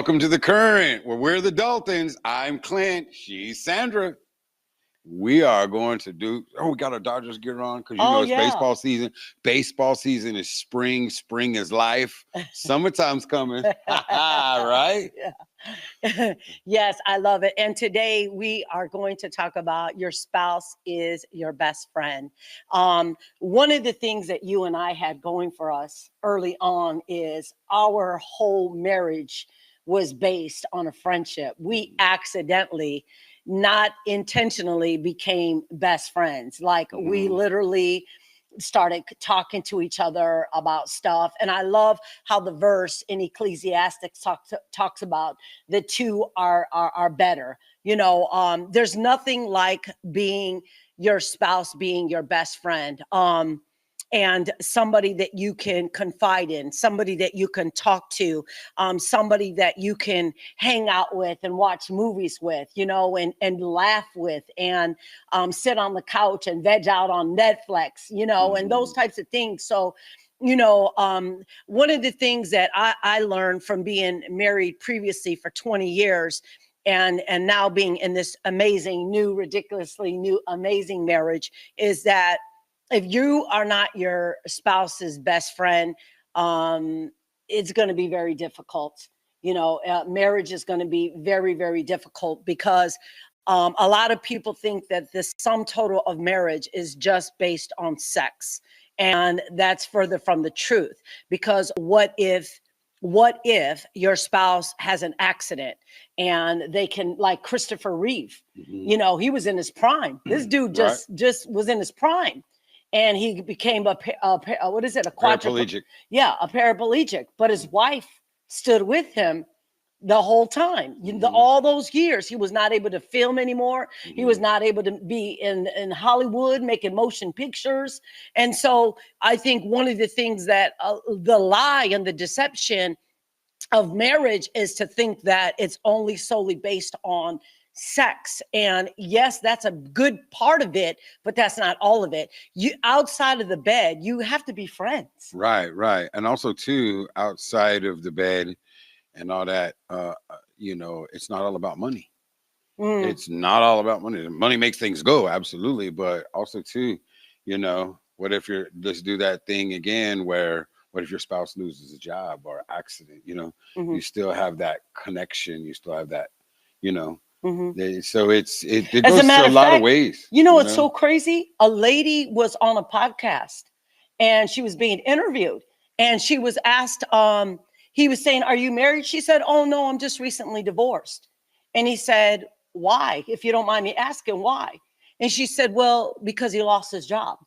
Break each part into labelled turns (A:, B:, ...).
A: Welcome to the Current, where we're the Daltons. I'm Clint. She's Sandra. We are going to do. Oh, we got our Dodgers gear on because it's baseball season. Baseball season is spring. Spring is life. Summertime's coming. Right?
B: Yeah. Yes, I love it. And today we are going to talk about your spouse is your best friend. One of the things that you and I had going for us early on is our whole marriage was based on a friendship. We accidentally, not intentionally, became best friends. Like we literally started talking to each other about stuff. And I love how the verse in Ecclesiastes talks about the two are better. There's nothing like being your spouse, being your best friend. And somebody that you can confide in, somebody that you can talk to, somebody that you can hang out with and watch movies with, and laugh with, and sit on the couch and veg out on Netflix, and those types of things. So, one of the things that I learned from being married previously for 20 years and now being in this amazing, ridiculously new, amazing marriage is that if you are not your spouse's best friend, it's going to be very difficult. Marriage is going to be very, very difficult because a lot of people think that the sum total of marriage is just based on sex. And that's further from the truth, because what if your spouse has an accident and they can, like Christopher Reeve, he was in his prime. This dude just was in his prime. And he became a
A: paraplegic.
B: Yeah, a paraplegic. But his wife stood with him the whole time. All those years, he was not able to film anymore. He was not able to be in Hollywood making motion pictures. And so I think one of the things that the lie and the deception of marriage is to think that it's only solely based on sex. And yes, that's a good part of it, but that's not all of it. You outside of the bed, you have to be friends.
A: Right. And also too, outside of the bed and all that, it's not all about money. It's not all about money. Money makes things go, absolutely. But also too, what if let's do that thing again where what if your spouse loses a job or accident? You still have that connection. You still have that, so it goes to a lot of ways.
B: It's so crazy. A lady was on a podcast and she was being interviewed and she was asked, he was saying, "Are you married?" She said, "Oh no, I'm just recently divorced." And he said, "Why? If you don't mind me asking, why?" And she said, "Well, because he lost his job."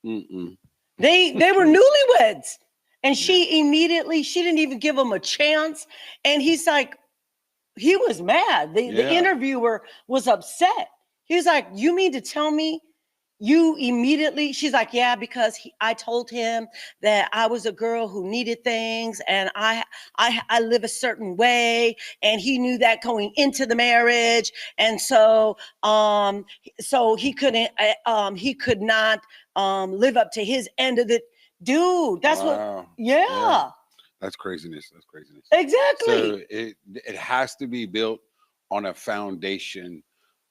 B: They were newlyweds. And she didn't even give him a chance. And he's like, he was mad. The interviewer was upset. He was like, "You mean to tell me you immediately?" She's like, "Yeah, because I told him that I was a girl who needed things and I live a certain way. And he knew that going into the marriage. And so he could not live up to his end of the." Dude, that's what. Yeah.
A: That's craziness.
B: Exactly.
A: So it has to be built on a foundation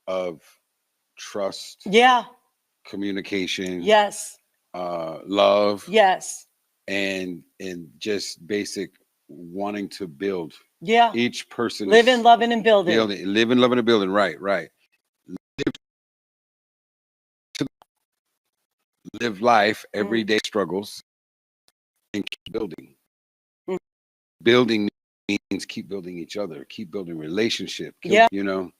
A: of trust.
B: Yeah.
A: Communication.
B: Yes.
A: Love.
B: Yes.
A: And just basic wanting to build.
B: Yeah.
A: Each person
B: living, loving, and building.
A: Living, loving, and building. Right. Live life, everyday struggles, and keep building. Building means keep building each other, keep building relationship. You don't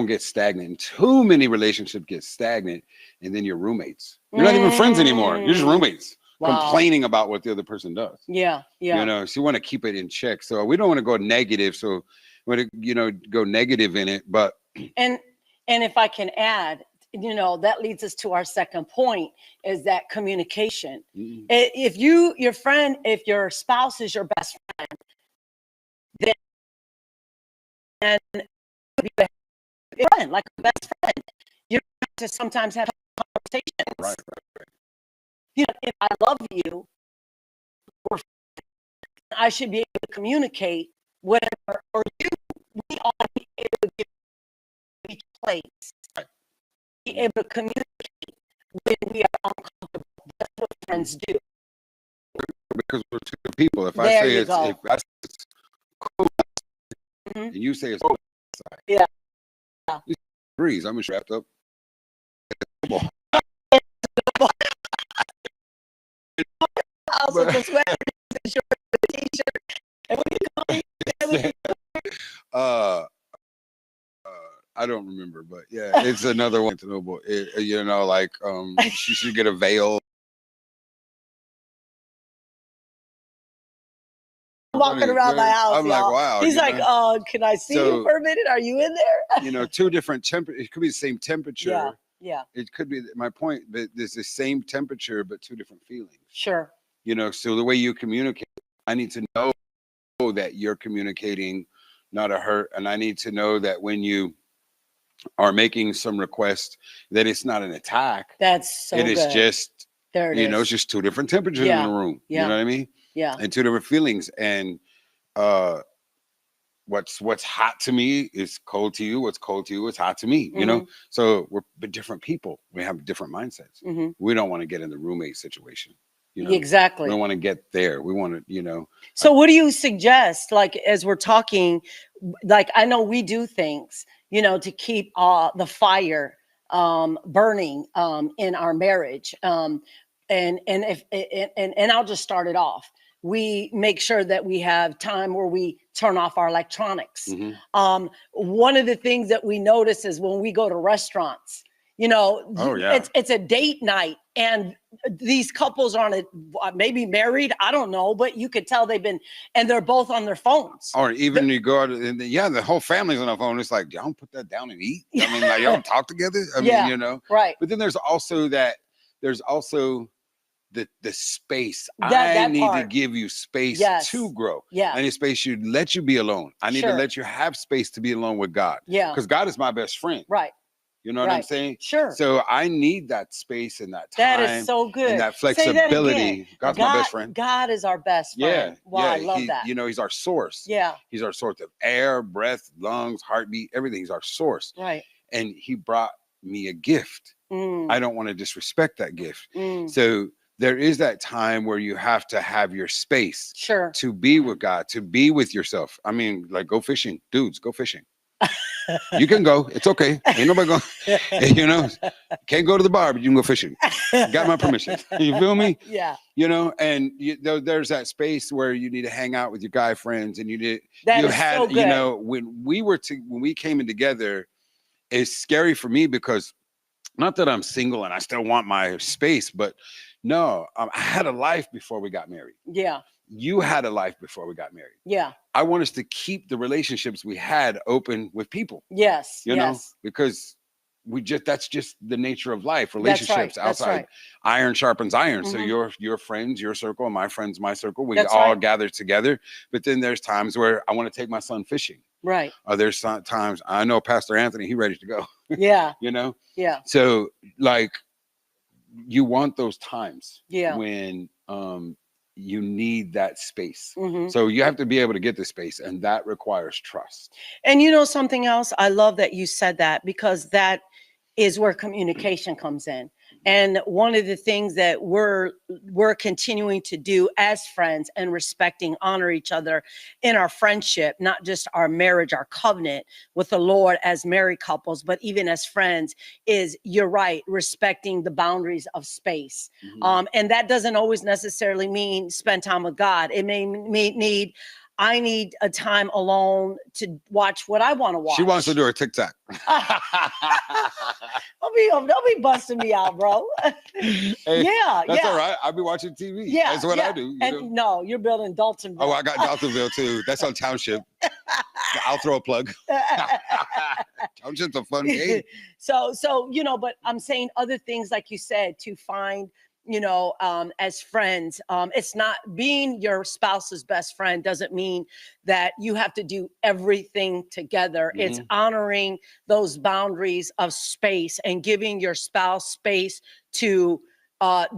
A: get stagnant. And too many relationships get stagnant, and then you're roommates. You're not even friends anymore. You're just roommates. Wow. Complaining about what the other person does.
B: Yeah.
A: So you want to keep it in check. So we don't want to go negative. So we want to go negative in it. But
B: and if I can add, that leads us to our second point, is that communication. If your spouse is your best friend, then be a friend, like a best friend. You have to sometimes have conversations.
A: Right.
B: If I love you, we're I should be able to communicate whatever, or you, we all be able to give each place, be able to communicate when we are uncomfortable. That's what friends do.
A: Because we're two people. If
B: There
A: I say
B: you
A: it's
B: go.
A: if I say it's cold
B: Mhm.
A: and you say it's cold outside,
B: Yeah.
A: you breeze. I'm wrapped up.
B: Also, the sweater, the short, the t-shirt, and what do you call it?
A: uh, I don't remember, but yeah, it's another one to know. But you know, like she should get a veil.
B: Walking around my house,
A: I'm like,
B: y'all.
A: wow.
B: He's
A: you
B: like,
A: know?
B: Can I see you
A: So,
B: for a minute? Are you in there?
A: You know, two different temperature. It could be the same temperature.
B: Yeah, yeah,
A: It could be my point, but there's the same temperature, but two different feelings.
B: sure.
A: You know, so the way you communicate, I need to know that you're communicating, not a hurt, and I need to know that when you are making some request, that it's not an attack.
B: That's so
A: It is
B: good.
A: just,
B: There it
A: you know,
B: is.
A: it's just two different temperatures
B: Yeah,
A: in the room.
B: yeah,
A: You know what I mean?
B: yeah.
A: And two different feelings. And what's hot to me is cold to you. What's cold to you is hot to me. You know, so we're different people. We have different mindsets. We don't want to get in the roommate situation. You know,
B: Exactly.
A: we don't want to get there. We want to, you know.
B: So what do you suggest, like, as we're talking, like, I know we do things, you know, to keep the fire burning in our marriage. And if and I'll just start it off. We make sure that we have time where we turn off our electronics. One of the things that we notice is when we go to restaurants, you know, it's a date night, and these couples aren't maybe married, I don't know, but you could tell they've been, and they're both on their phones.
A: Or even you go out and the whole family's on the phone. It's like, y'all don't put that down and eat. I mean, like, y'all don't talk together. I mean, you know,
B: right.
A: But then there's also the space.
B: That
A: I need to
B: part.
A: give you space to grow.
B: Yeah.
A: I need space to let you be alone. I need to let you have space to be alone with God.
B: Yeah.
A: Because God is my best friend.
B: Right.
A: You know what I'm saying?
B: Sure.
A: So I need that space and that time.
B: That is so good.
A: And that flexibility.
B: Say that again.
A: God's my best friend.
B: God is our best friend. Wow, I love that.
A: You know, he's our source.
B: Yeah.
A: He's our source of air, breath, lungs, heartbeat, everything. He's our source.
B: Right.
A: And he brought me a gift. I don't want to disrespect that gift. So there is that time where you have to have your space.
B: Sure.
A: To be with God, to be with yourself. I mean, like, go fishing. Dudes, go fishing. You can go. It's okay. Ain't nobody going. You know, can't go to the bar, but you can go fishing. Got my permission. You feel me?
B: Yeah.
A: You know, and there's that space where you need to hang out with your guy friends, and you had, so you know, when we came in together, it's scary for me because not that I'm single and I still want my space, but no, I had a life before we got married.
B: Yeah.
A: You had a life before we got married.
B: Yeah.
A: I want us to keep the relationships we had open with people.
B: Yes.
A: You know, because that's just the nature of life. Relationships outside. Iron sharpens iron. So your friends, your circle, and my friends, my circle, we all gather together. But then there's times where I want to take my son fishing.
B: Right.
A: There's times I know Pastor Anthony, he ready to go.
B: Yeah.
A: You know?
B: Yeah.
A: So like you want those times when you need that space. So you have to be able to get the space, and that requires trust.
B: And you know something else? I love that you said that, because that is where communication comes in. And one of the things that we're continuing to do as friends, and respecting, honor each other in our friendship, not just our marriage, our covenant with the Lord as married couples, but even as friends, is, you're right, respecting the boundaries of space. And that doesn't always necessarily mean spend time with God. It may need, I need a time alone to watch what I want to watch.
A: She wants to do her TikTok.
B: Don't be busting me out, bro.
A: Hey, that's all right. I'll be watching TV.
B: Yeah,
A: that's what I do.
B: And no, you're building Daltonville.
A: Oh, I got Daltonville too. That's on Township. I'll throw a plug. Township's a fun game.
B: So you know, but I'm saying other things, like you said, to find, you know, as friends. It's not being your spouse's best friend doesn't mean that you have to do everything together. It's honoring those boundaries of space and giving your spouse space to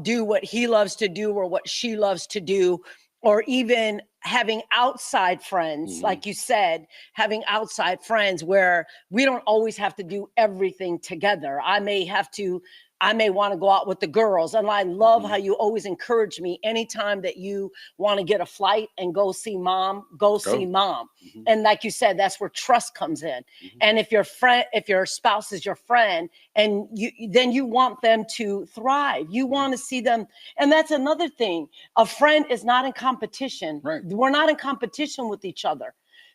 B: do what he loves to do or what she loves to do, or even having outside friends,
A: Mhm.
B: like you said, having outside friends where we don't always have to do everything together. I may want to go out with the girls. And I love
A: Mhm.
B: how you always encourage me anytime that you want to get a flight and go see mom, go see
A: Go.
B: mom.
A: Mhm.
B: And like you said, that's where trust comes in.
A: Mhm.
B: And if your spouse is your friend, and then you want them to thrive. You want to see them. And that's another thing. A friend is not in competition.
A: Right.
B: We're not in competition with each other.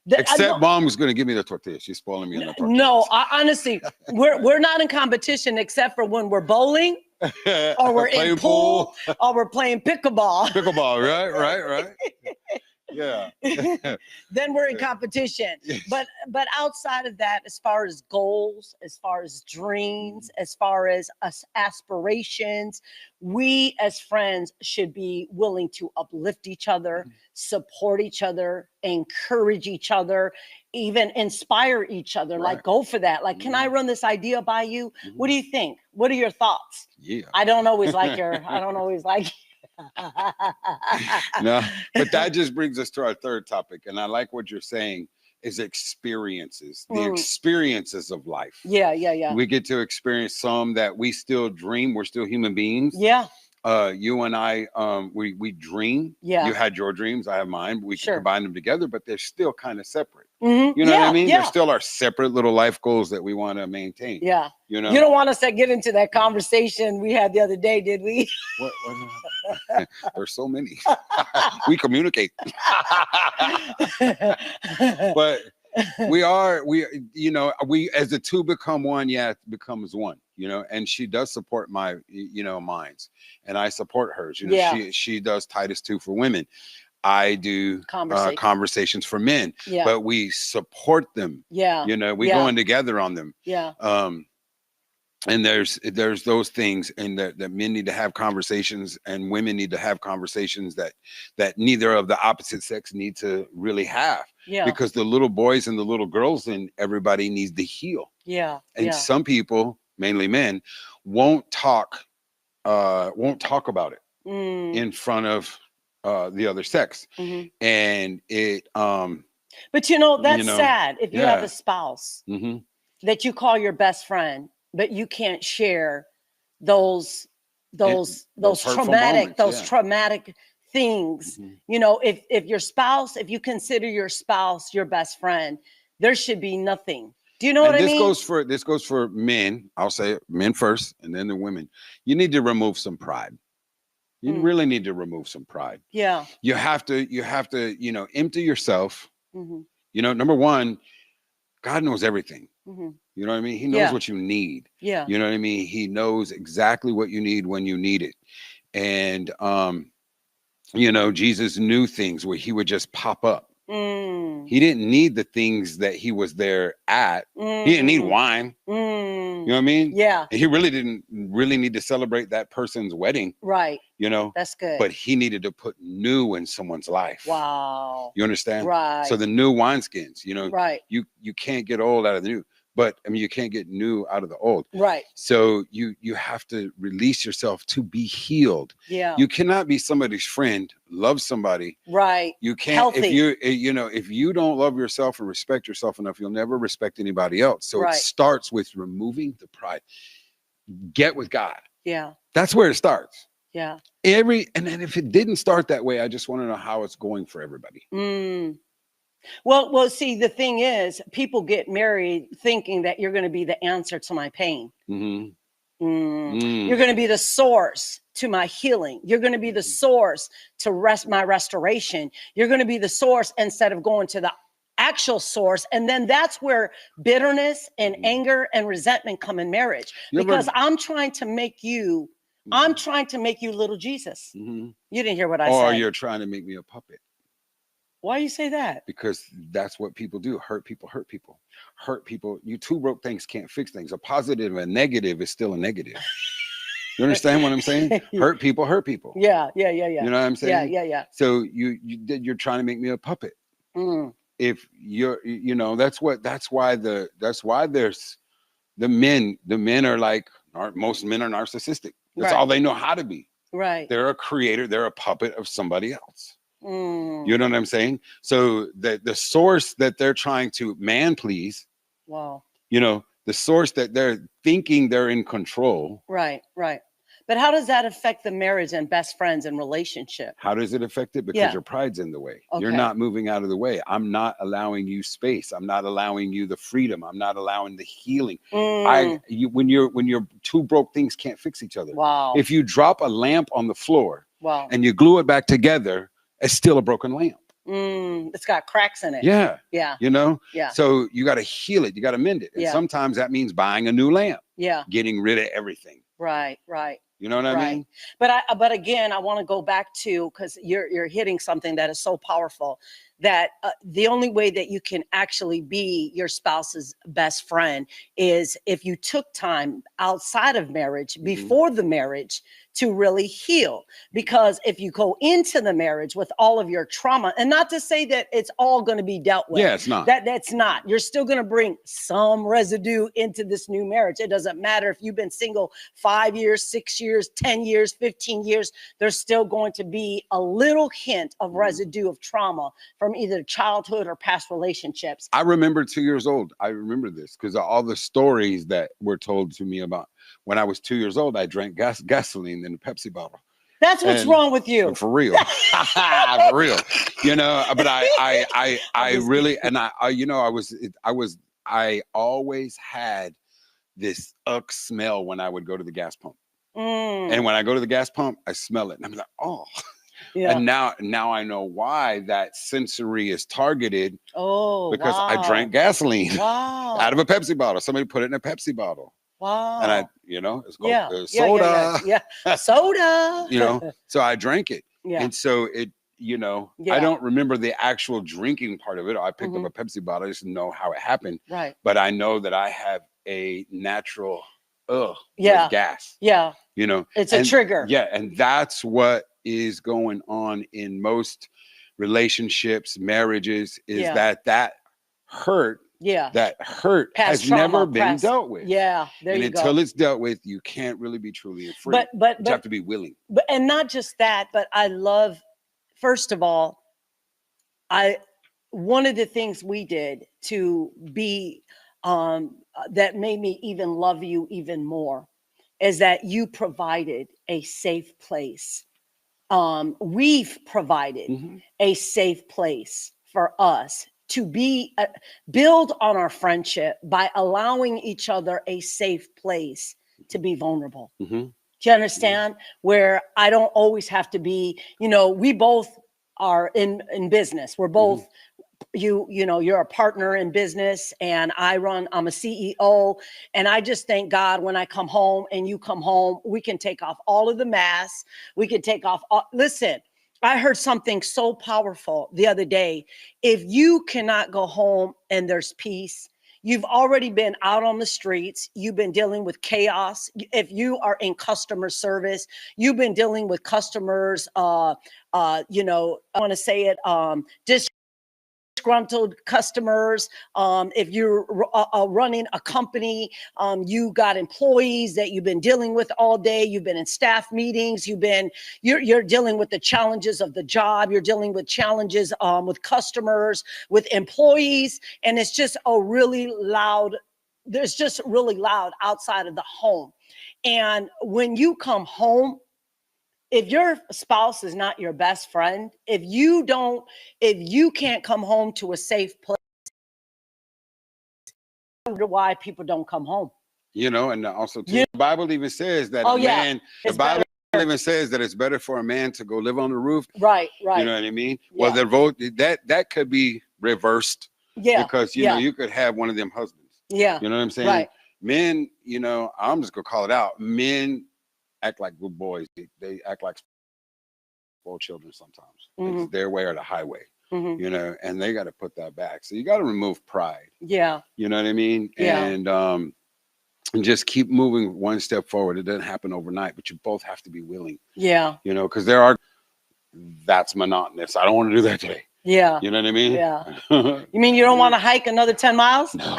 A: Except mom was going to give me the tortilla. She's spoiling me on the tortillas.
B: No, honestly, we're not in competition except for when we're bowling or we're in pool or we're playing pickleball.
A: Pickleball, right. Yeah.
B: Then we're in competition. But outside of that, as far as goals, as far as dreams, as far as aspirations, we as friends should be willing to uplift each other, support each other, encourage each other, even inspire each other.
A: Right.
B: Like, go for that. Like, can I run this idea by you? What do you think? What are your thoughts?
A: Yeah.
B: I don't always like
A: No, but that just brings us to our third topic. And I like what you're saying is experiences, the experiences of life.
B: Yeah.
A: We get to experience some that we still dream. We're still human beings.
B: Yeah.
A: You and I, we dream.
B: Yeah.
A: You had your dreams, I have mine. We can combine them together, but they're still kind of separate.
B: Mm-hmm.
A: You know what I mean?
B: Yeah.
A: They're still our separate little life goals that we want to maintain.
B: Yeah.
A: You know,
B: you don't want us to get into that conversation we had the other day, did we?
A: What there's so many. We communicate. But we as the two become one, it becomes one, and she does support my, minds, and I support hers. She does Titus 2 for women. I do conversations for men, but we support them.
B: Yeah.
A: We go in together on them.
B: Yeah.
A: And there's those things, and that men need to have conversations, and women need to have conversations that neither of the opposite sex need to really have.
B: Yeah.
A: Because the little boys and the little girls and everybody needs to heal.
B: Yeah.
A: And some people, mainly men, won't talk about it in front of the other sex.
B: Mm-hmm.
A: And it
B: but that's sad if you have a spouse that you call your best friend, but you can't share those traumatic traumatic things. If your spouse, if you consider your spouse your best friend, there should be nothing. Do you know what I mean?
A: This goes for men. I'll say it, men first, and then the women. You need to remove some pride. You really need to remove some pride.
B: Yeah.
A: You have to, empty yourself. Number one, God knows everything. You know what I mean? He knows what you need.
B: Yeah.
A: You know what I mean? He knows exactly what you need when you need it. And, Jesus knew things where he would just pop up. He didn't need the things that he was there at. He didn't need wine. You know what I mean?
B: Yeah.
A: And he really didn't need to celebrate that person's wedding.
B: Right.
A: That's
B: good.
A: But he needed to put new in someone's life.
B: Wow.
A: You understand?
B: Right.
A: So the new wineskins,
B: right.
A: You can't get old out of the new. But I mean, you can't get new out of the old.
B: Right.
A: So you have to release yourself to be healed.
B: Yeah.
A: You cannot be somebody's friend, love somebody.
B: Right.
A: You can't.
B: Healthy.
A: If you don't love yourself and respect yourself enough, you'll never respect anybody else. So it starts with removing the pride. Get with God.
B: Yeah.
A: That's where it starts.
B: Yeah.
A: And then if it didn't start that way, I just want to know how it's going for everybody.
B: Well, see, the thing is, people get married thinking that you're going to be the answer to my pain. You're going to be the source to my healing. You're going to be the source to my restoration. You're going to be the source instead of going to the actual source. And then that's where bitterness and anger and resentment come in marriage. Because I'm trying to make you little Jesus. You didn't hear what I said.
A: Or you're trying to make me a puppet.
B: Why you say that?
A: Because that's what people do. Hurt people. You two broke things can't fix things. A positive and a negative is still a negative. You understand what I'm saying? Hurt people.
B: Yeah.
A: You know what I'm saying?
B: Yeah.
A: So you're trying to make me a puppet. If you're, that's why there's the men are like, most men are narcissistic. That's all they know how to be.
B: Right.
A: They're a creator. They're a puppet of somebody else. You know what I'm saying? So the source that they're trying to man please,
B: Wow.
A: you know, the source that they're thinking they're in control.
B: Right, right. But how does that affect the marriage and best friends and relationship?
A: How does it affect it? Because your pride's in the way. You're
B: Okay.
A: not moving out of the way. I'm not allowing you space. I'm not allowing you the freedom. I'm not allowing the healing. When you're two broke things can't fix each other.
B: Wow.
A: If you drop a lamp on the floor
B: Wow.
A: and you glue it back together, it's still a broken lamp.
B: It's got cracks in it.
A: Yeah.
B: Yeah.
A: You know?
B: Yeah.
A: So you got to heal it. You got to mend it. And sometimes that means buying a new lamp.
B: Yeah.
A: Getting rid of everything.
B: Right, right.
A: You know what I mean?
B: But again, I want to go back to, because you're hitting something that is so powerful, that the only way that you can actually be your spouse's best friend is if you took time outside of marriage, before the marriage, to really heal. Because if you go into the marriage with all of your trauma, and not to say that it's all going to be dealt with.
A: Yeah, it's not.
B: That's not. You're still going to bring some residue into this new marriage. It doesn't matter if you've been single 5 years, 6 years, 10 years, 15 years, there's still going to be a little hint of residue of trauma from either childhood or past relationships.
A: I remember 2 years old. I remember this because all the stories that were told to me about when I was 2 years old, I drank gasoline in a Pepsi bottle.
B: That's what's wrong with you.
A: For real. For real. You know, but I really, and I always had this smell when I would go to the gas pump. And when I go to the gas pump, I smell it. And I'm like, oh. Yeah. And now I know why that sensory is targeted.
B: Oh,
A: because I drank gasoline out of a Pepsi bottle. Somebody put it in a Pepsi bottle.
B: Wow.
A: And it's called soda.
B: Yeah. Soda.
A: So I drank it.
B: Yeah.
A: And so it, I don't remember the actual drinking part of it. I picked up a Pepsi bottle. I just know how it happened.
B: Right.
A: But I know that I have a natural with gas.
B: Yeah. It's a trigger.
A: Yeah. And that's what is going on in most relationships, marriages, is that hurt.
B: Yeah.
A: That hurt has never been dealt with.
B: Yeah. There you go.
A: And until it's dealt with, you can't really be truly free. But you have to be willing.
B: And not just that, but I love, first of all, one of the things we did to be that made me even love you even more is that you provided a safe place. We've provided a safe place for us to be build on our friendship by allowing each other a safe place to be vulnerable. Do you understand? Where I don't always have to be, we both are in business. We're both, you're a partner in business, and I'm a CEO. And I just thank God when I come home and you come home, we can take off all of the masks. We can take off. Listen, I heard something so powerful the other day. If you cannot go home and there's peace, you've already been out on the streets. You've been dealing with chaos. If you are in customer service, you've been dealing with customers, I want to say it, disgruntled customers. If you're running a company, you got employees that you've been dealing with all day. You've been in staff meetings. You're dealing with the challenges of the job. You're dealing with challenges with customers, with employees, and it's just there's just really loud outside of the home. And when you come home, if your spouse is not your best friend, if you can't come home to a safe place, I wonder why people don't come home.
A: And also too, the Bible even says that even says that it's better for a man to go live on the roof.
B: Right.
A: You know what I mean?
B: Yeah.
A: Well, the vote that could be reversed.
B: Yeah.
A: Because you could have one of them husbands.
B: Yeah.
A: You know what I'm saying?
B: Right.
A: Men, I'm just gonna call it out. Men act like good boys. They act like spoiled children sometimes. It's their way or the highway. And they got to put that back. So you got to remove pride.
B: Yeah.
A: You know what I mean?
B: Yeah.
A: And just keep moving one step forward. It doesn't happen overnight, but you both have to be willing.
B: Yeah.
A: Because that's monotonous. I don't want to do that today.
B: Yeah.
A: You know what I mean?
B: Yeah. You mean you don't want to hike another 10 miles?
A: No.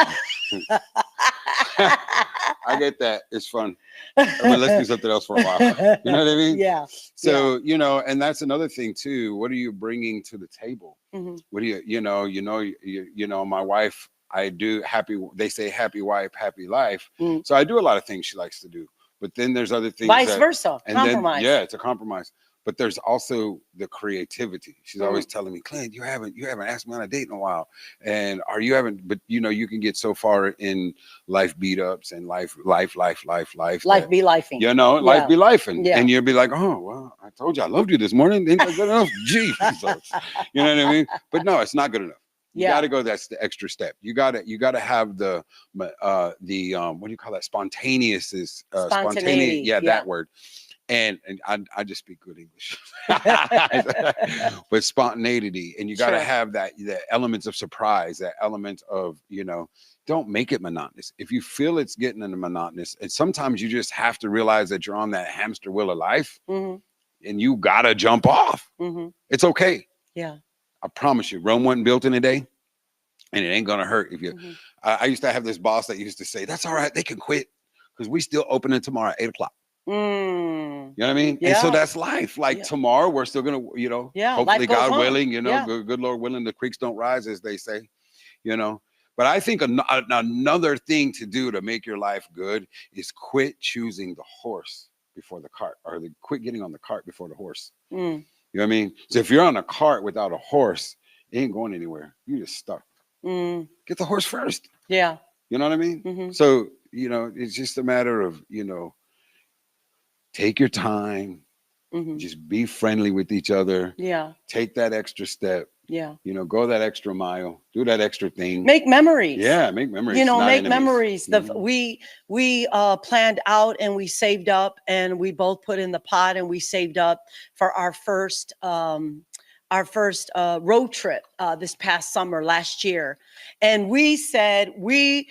A: I get that. It's fun. I mean, let's do something else for a while. You know what I mean?
B: Yeah.
A: So, you know, and that's another thing too. What are you bringing to the table?
B: Hmm.
A: What do you know, my wife, I do happy, they say happy wife, happy life.
B: Mm.
A: So I do a lot of things she likes to do. But then there's other things
B: Vice
A: that,
B: versa.
A: and then,
B: Compromise.
A: yeah, it's a compromise. But there's also the creativity. She's always
B: Mm.
A: telling me, Clint, you haven't asked me on a date in a while. And are you haven't, but you know, you can get so far in life beat ups and life
B: Life
A: that,
B: be lifing.
A: you know, life
B: Yeah.
A: be life. And
B: Yeah.
A: you'll be like, oh, well, I told you I loved you this morning. Ain't that good enough? Jesus. You know what I mean? But no, it's not good enough. You
B: Yeah.
A: got to go. That's the extra step. You got to have the what do you call that? Spontaneous.
B: Spontaneity.
A: Yeah,
B: Yeah.
A: that word. And I just speak good English, but spontaneity, and you got to
B: Sure.
A: have that the elements of surprise, that element of, you know, don't make it monotonous. If you feel it's getting into monotonous, and sometimes you just have to realize that you're on that hamster wheel of life,
B: Hmm.
A: and you gotta jump off.
B: Hmm.
A: It's okay.
B: Yeah.
A: I promise you, Rome wasn't built in a day, and it ain't gonna hurt if you.
B: Hmm.
A: I used to have this boss that used to say, "That's all right, they can quit because we still open it tomorrow at 8 o'clock."
B: Mm.
A: You know what I mean? And so
B: Yeah.
A: that's life. Like
B: Yeah.
A: tomorrow, we're still gonna, you know,
B: Yeah.
A: hopefully
B: Life goes
A: God
B: on.
A: willing, you know,
B: Yeah.
A: good Lord willing, the creeks don't rise, as they say, you know. But I think another thing to do to make your life good is quit choosing the horse before the cart, or quit getting on the cart before the horse.
B: Mm.
A: You know what I mean? So if you're on a cart without a horse, it ain't going anywhere. You just stuck.
B: Mm.
A: Get the horse first.
B: Yeah.
A: You know what I mean?
B: Hmm.
A: So, you know, it's just a matter of, you know, take your time,
B: Hmm.
A: just be friendly with each other,
B: Yeah.
A: take that extra step,
B: Yeah.
A: you know, go that extra mile, do that extra thing.
B: Make memories.
A: Yeah, make memories.
B: You know,
A: not
B: make
A: enemies.
B: memories.
A: Mhm.
B: We planned out and we saved up and we both put in the pot and we saved up for our first road trip this past summer last year. And we said we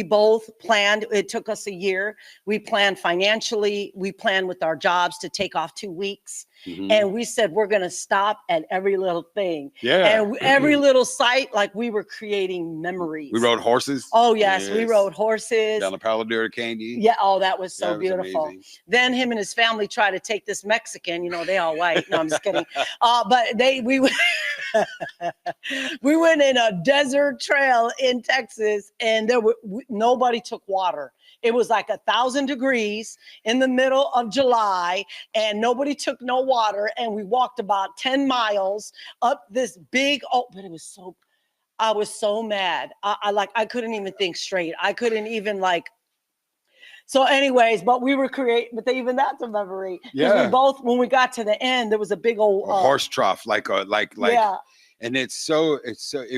B: both planned. It took us a year. We planned financially. We planned with our jobs to take off 2 weeks.
A: Mhm.
B: And we said we're going to stop at every little thing.
A: Yeah.
B: And every little site, like we were creating memories.
A: We rode horses.
B: Oh, yes. We rode horses.
A: Down the Palo Duro Canyon.
B: Yeah. Oh, that was so
A: Yeah, it was
B: beautiful.
A: amazing.
B: Then him and his family tried to take this Mexican, you know, they all white. No, I'm just kidding. But we we went in a desert trail in Texas, and nobody took water. It was like 1,000 degrees in the middle of July, and nobody took no water. And we walked about 10 miles up this big, but it was so, I was so mad. I couldn't even think straight. I couldn't even so anyways, but we were but even that's a memory. Because
A: Yeah.
B: we both, when we got to the end, there was a big old
A: horse trough, like
B: yeah.
A: And it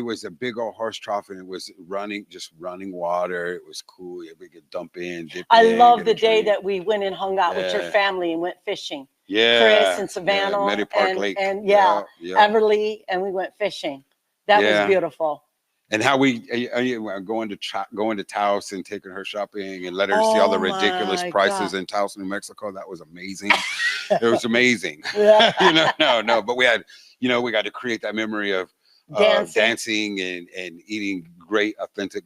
A: was a big old horse trough, and it was just running water. It was cool. We could dump in, dip
B: I
A: in,
B: love
A: get
B: the
A: a
B: day
A: drink.
B: that we went and hung out with your
A: Yeah.
B: family and went fishing.
A: Yeah.
B: Chris and Savannah
A: Meadow Park
B: and,
A: Lake.
B: and
A: Yeah.
B: Everly, and we went fishing. That was
A: Yeah.
B: beautiful.
A: And how we going to Taos and taking her shopping and let her see all the ridiculous
B: my
A: prices
B: God.
A: in Taos, New Mexico. That was amazing. It was amazing.
B: Yeah.
A: No. But we had, you know, we got to create that memory of dancing and eating great, authentic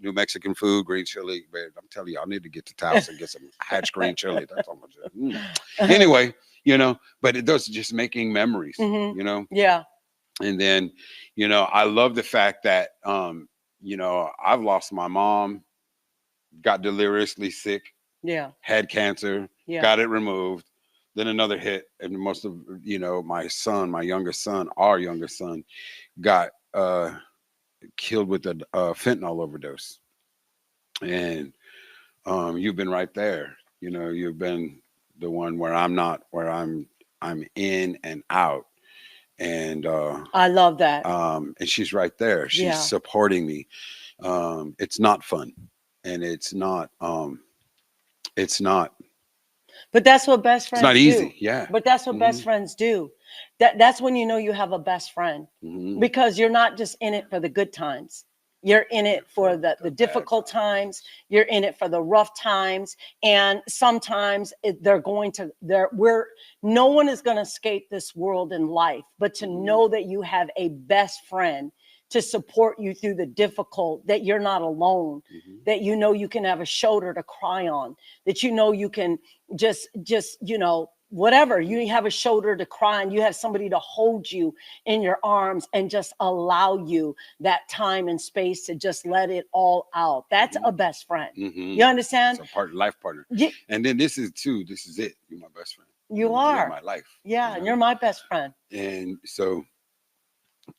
A: New Mexican food, green chili. Man, I'm telling you, I need to get to Taos and get some Hatch green chili. That's all much. Anyway, you know, but it does just making memories,
B: Mhm.
A: you know?
B: Yeah.
A: And then, you know, I love the fact that, you know, I've lost my mom, got deliriously sick,
B: Yeah.
A: had cancer,
B: Yeah.
A: got it removed, then another hit. And most of, you know, my son, our youngest son, got killed with a fentanyl overdose. And you've been right there. You know, you've been the one where I'm in and out. And
B: I love that.
A: and she's right there. She's
B: Yeah.
A: supporting me. It's not fun, and it's not
B: But that's what best
A: it's
B: friends
A: not easy.
B: do.
A: Yeah.
B: But that's what best friends do. That's when you know you have a best friend,
A: Mhm.
B: because you're not just in it for the good times. You're in it for the
A: bad
B: difficult times. You're in it for the rough times. And sometimes no one is going to escape this world in life, but to know that you have a best friend to support you through the difficult, that you're not alone, that you know you can have a shoulder to cry on, that you know you can just you know, whatever, you have a shoulder to cry on, you have somebody to hold you in your arms and just allow you that time and space to just let it all out. That's a best friend. You understand?
A: It's a life partner.
B: Yeah.
A: And then this is it. You're my best friend.
B: You are.
A: You're my life.
B: Yeah, and you're my best friend.
A: And so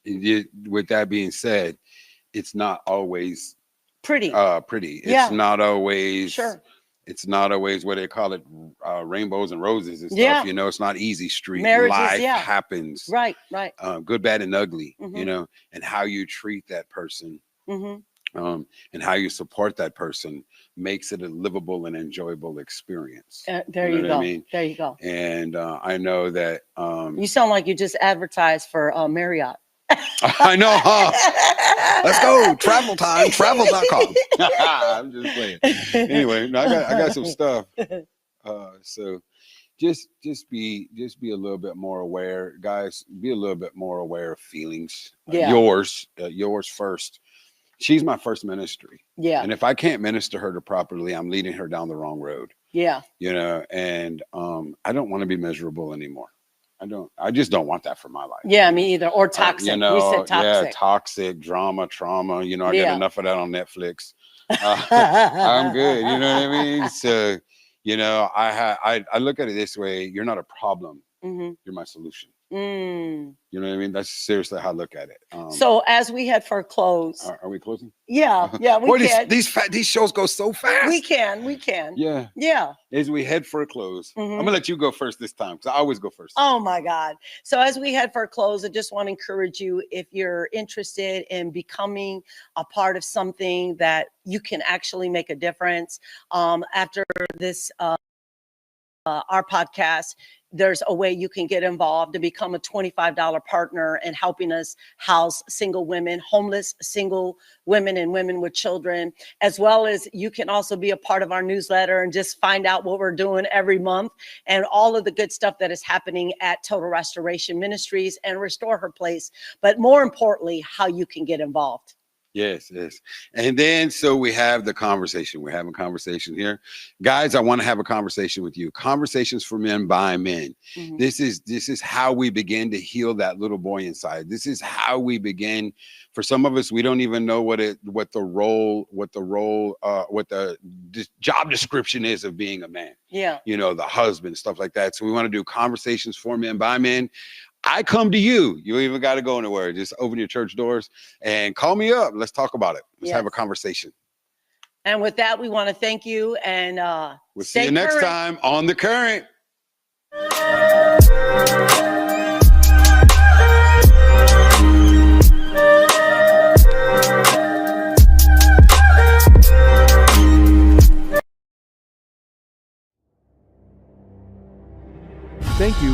A: with that being said, it's not always
B: pretty.
A: It's not always
B: sure.
A: It's not always what they call it, rainbows and roses and stuff. You know, it's not easy street.
B: Marriages,
A: life happens.
B: Right.
A: Good, bad, and ugly. You know, and how you treat that person, and how you support that person makes it a livable and enjoyable experience.
B: There you go. I mean? There you go.
A: And I know that
B: you sound like you just advertised for Marriott.
A: I know, huh? Let's go. Travel time, travel.com. I'm just playing. Anyway, no, I got some stuff. So just be a little bit more aware, guys. Be a little bit more aware of feelings. Yours first. She's my first ministry. Yeah. And if I can't minister her properly, I'm leading her down the wrong road. Yeah. You know, and I don't want to be miserable anymore. I just don't want that for my life.
B: Yeah, me either. Or toxic.
A: You know,
B: we said toxic.
A: Yeah, toxic, drama, trauma. You know, I get enough of that on Netflix. I'm good. You know what I mean? So, you know, I look at it this way. You're not a problem. You're my solution. You know what I mean? That's seriously how I look at it.
B: So as we head for a close.
A: Are we closing?
B: Yeah, we can.
A: These shows go so fast.
B: We can. Yeah.
A: As we head for a close, I'm gonna let you go first this time because I always go first.
B: Oh my God. So as we head for a close, I just want to encourage you, if you're interested in becoming a part of something that you can actually make a difference, after this our podcast, there's a way you can get involved to become a $25 partner in helping us house single women, homeless single women and women with children, as well as you can also be a part of our newsletter and just find out what we're doing every month and all of the good stuff that is happening at Total Restoration Ministries and Restore Her Place. But more importantly, how you can get involved.
A: Yes. And then, so we have the conversation. We're having conversation here. Guys, I want to have a conversation with you. Conversations for men by men. This is how we begin to heal that little boy inside. This is how we begin. For some of us, we don't even know what the job description is of being a man. Yeah. You know, the husband, stuff like that. So we want to do conversations for men by men. I come to you. You even got to go anywhere. Just open your church doors and call me up. Let's talk about it. Let's have a conversation.
B: And with that, we want to thank you. And
A: we'll see you next time on The Current.